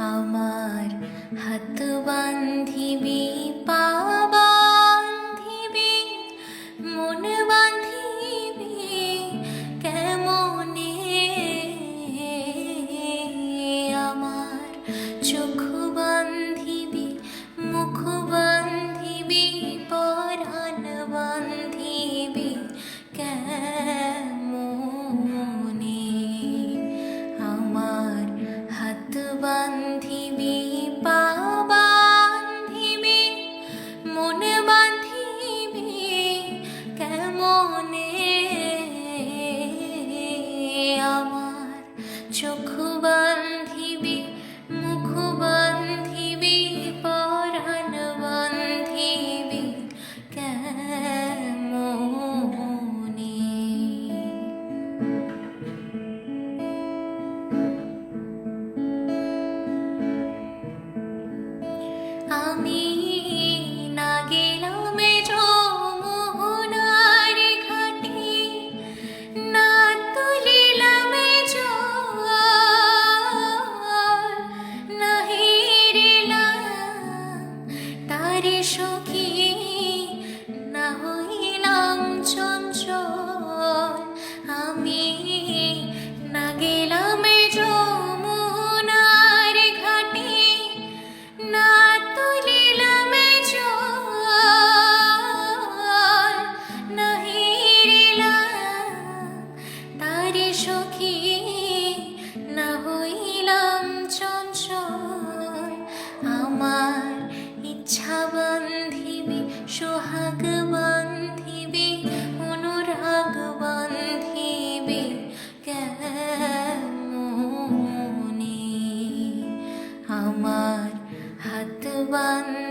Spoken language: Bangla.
আমার হাত বান্ধিবি, পা বান্ধিবি, মন বান্ধিবি কেমনে? আমার চোখ বান্ধিবি, মুখ বান্ধিবি, পরাণ বান্ধিবি কেমনে? আমার হাত বান্ধিবি, পা বান্ধিবি, মন বান্ধিবি কেমনে? আমার চোখ বান্ধিবি, মুখ বান্ধিবি, পরাণ বান্ধিবি কেমনে? আমি না গেলাম যমুনার ঘাটে, না তুলিলাম জল, না হেরিলাম তারে সখী, না হইলাম চঞ্চল। আমি না গেলাম যমুনার ঘাটে, না তুলিলাম জল, না হেরিলাম তারে সখী, না হইলাম চঞ্চল। আমার ইচ্ছা বান্ধিবি, সোহাগ বান্ধিবি, অনুরাগ বান্ধিবি কেমনে? আমার হাত বান্ধিবি,